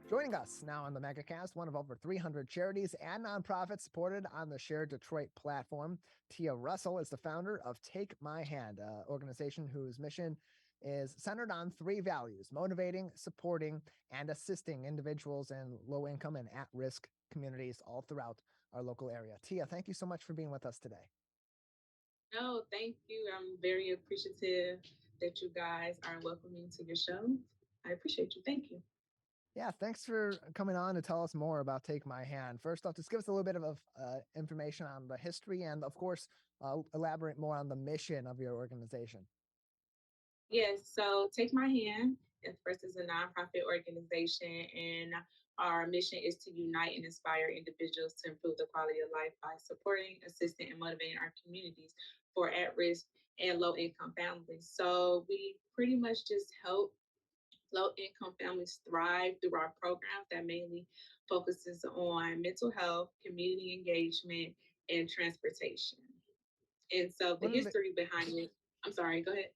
Joining us now on the Megacast, one of over 300 charities and nonprofits supported on the Share Detroit platform. Tia Russell is the founder of Take My Hand, an organization whose mission is centered on three values: motivating, supporting, and assisting individuals in low income and at risk communities all throughout our local area. Tia, thank you so much for being with us today. No, thank you. I'm very appreciative that you guys are welcoming to your show. I appreciate you. Thank you. Yeah, thanks for coming on to tell us more about Take My Hand. First off, just give us a little bit of information on the history and, of course, elaborate more on the mission of your organization. Yes, so Take My Hand at first is a nonprofit organization, and our mission is to unite and inspire individuals to improve the quality of life by supporting, assisting, and motivating our communities for at risk and low income families. So we pretty much just help low income families thrive through our programs that mainly focuses on mental health, community engagement, and transportation. And so the One of the history behind it, I'm sorry, go ahead.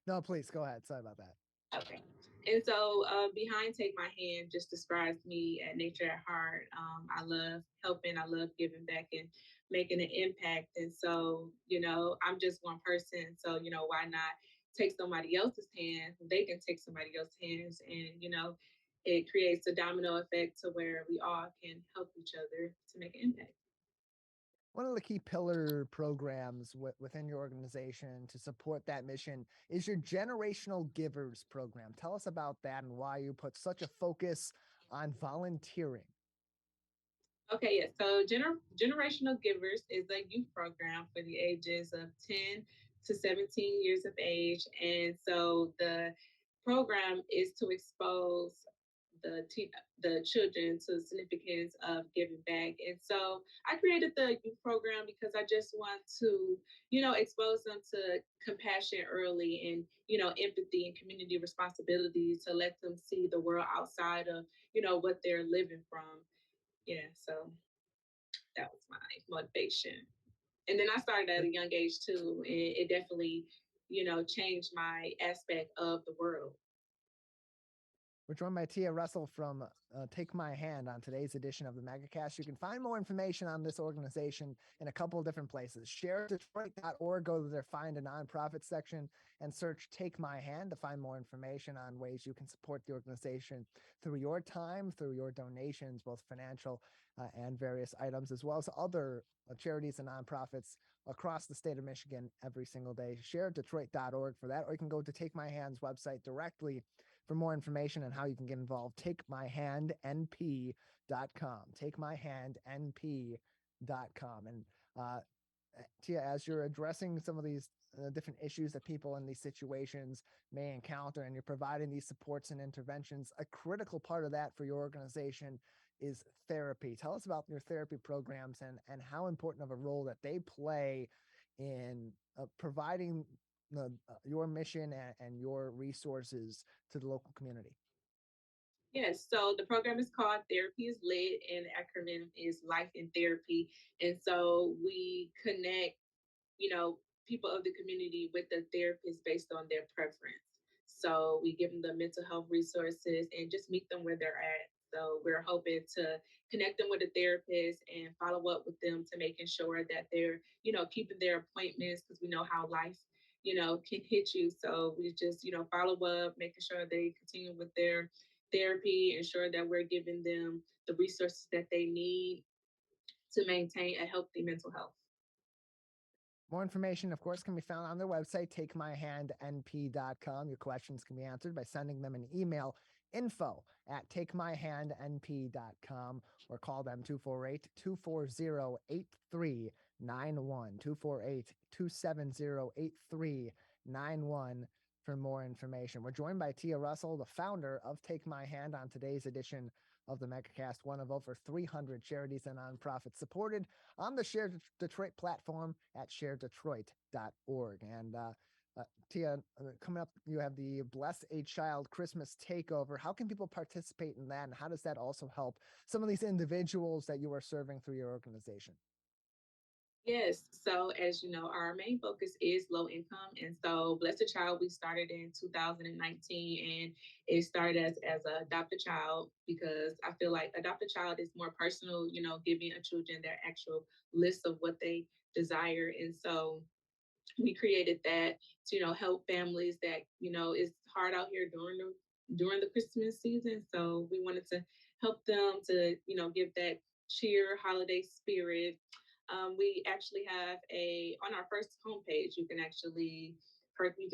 No, please go ahead. Sorry about that. Okay. And so behind Take My Hand just describes me at nature at heart. I love helping, I love giving back and making an impact. And so, I'm just one person. So, why not take somebody else's hand? They can take somebody else's hands and, it creates a domino effect to where we all can help each other to make an impact. One of the key pillar programs within your organization to support that mission is your Generational Givers program. Tell us about that and why you put such a focus on volunteering. Okay, yes. So Generational Givers is a youth program for the ages of 10 to 17 years of age. And so the program is to expose the children to the significance of giving back. And so I created the youth program because I just want to, expose them to compassion early and, empathy and community responsibility to let them see the world outside of, what they're living from. Yeah, so that was my motivation. And then I started at a young age too, and it definitely, changed my aspect of the world. We're joined by Tia Russell from Take My Hand on today's edition of the Megacast. You can find more information on this organization in a couple of different places. ShareDetroit.org, go to their Find a Nonprofit section and search Take My Hand to find more information on ways you can support the organization through your time, through your donations, both financial and various items, as well as other charities and nonprofits across the state of Michigan every single day. ShareDetroit.org for that, or you can go to Take My Hand's website directly for more information on how you can get involved. TakeMyHandNP.com. TakeMyHandNP.com. And Tia, as you're addressing some of these different issues that people in these situations may encounter, and you're providing these supports and interventions, a critical part of that for your organization is therapy. Tell us about your therapy programs and how important of a role that they play in providing your mission and your resources to the local community. Yes, so the program is called Therapy is Lit, and the acronym is Life in Therapy. And so we connect, people of the community with the therapist based on their preference. So we give them the mental health resources and just meet them where they're at. So we're hoping to connect them with a therapist and follow up with them to making sure that they're, keeping their appointments because we know how life, can hit you. So we just, follow up, making sure they continue with their therapy, ensure that we're giving them the resources that they need to maintain a healthy mental health. More information, of course, can be found on their website, takemyhandnp.com. Your questions can be answered by sending them an email, info@takemyhandnp.com, or call them 248-240-8391, 248-270-8391 for more information. We're joined by Tia Russell, the founder of Take My Hand, on today's edition of the Megacast, one of over 300 charities and nonprofits supported on the Share Detroit platform at sharedetroit.org. And Tia, coming up, you have the Bless a Child Christmas Takeover. How can people participate in that, and how does that also help some of these individuals that you are serving through your organization? Yes. So, as you know, our main focus is low income. And so, Bless a Child, we started in 2019, and it started as a adopted child because I feel like adopt a child is more personal, giving a children their actual list of what they desire. And so, we created that to help families that it's hard out here during the Christmas season. So we wanted to help them to give that cheer holiday spirit. We actually have a on our first homepage. You can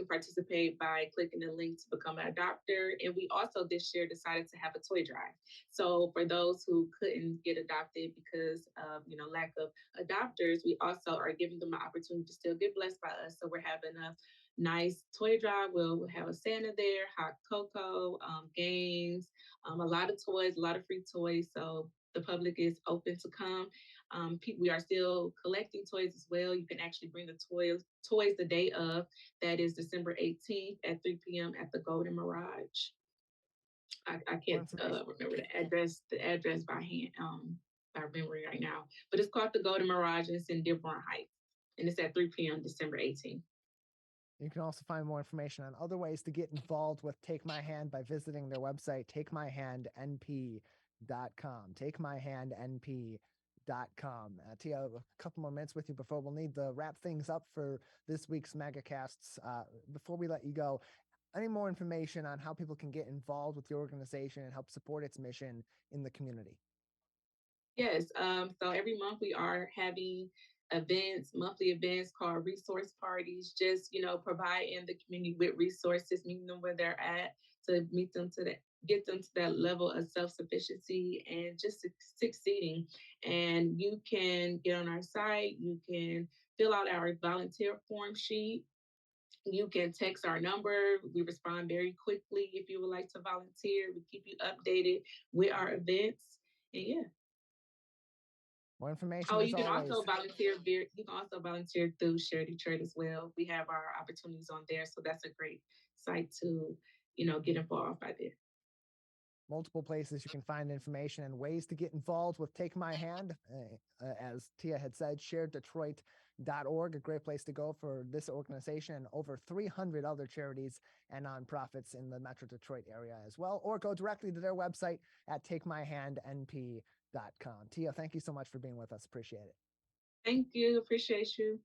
participate by clicking the link to become an adopter. And we also this year decided to have a toy drive. So for those who couldn't get adopted because of lack of adopters, we also are giving them an opportunity to still get blessed by us. So we're having a nice toy drive. We'll have a Santa there, hot cocoa, games, a lot of toys, a lot of free toys. So the public is open to come. We are still collecting toys as well. You can actually bring the toys the day of. That is December 18th at 3 p.m. at the Golden Mirage. I More can't information. remember Yeah. the address by hand by memory right now, but it's called the Golden Mirage and it's in Dearborn Heights, and it's at 3 p.m. December 18th. You can also find more information on other ways to get involved with Take My Hand by visiting their website, takemyhandnp.com. Takemyhandnp.com. Tia, a couple more minutes with you before we'll need to wrap things up for this week's Megacasts. Before we let you go, any more information on how people can get involved with your organization and help support its mission in the community? Yes. So every month we are having monthly events called resource parties, just, providing the community with resources, meeting them where they're at to meet them to that, get them to that level of self-sufficiency and just succeeding. And you can get on our site, you can fill out our volunteer form sheet. You can text our number. We respond very quickly if you would like to volunteer. We keep you updated with our events. And yeah. More information Oh, as you can always. also volunteer. You can also volunteer through Share Detroit as well. We have our opportunities on there, so that's a great site to, get involved by there. Multiple places you can find information and ways to get involved with Take My Hand. As Tia had said, sharedetroit.org, a great place to go for this organization and over 300 other charities and nonprofits in the Metro Detroit area as well, or go directly to their website at takemyhandnp.com. Tia, thank you so much for being with us. Appreciate it. Thank you. Appreciate you.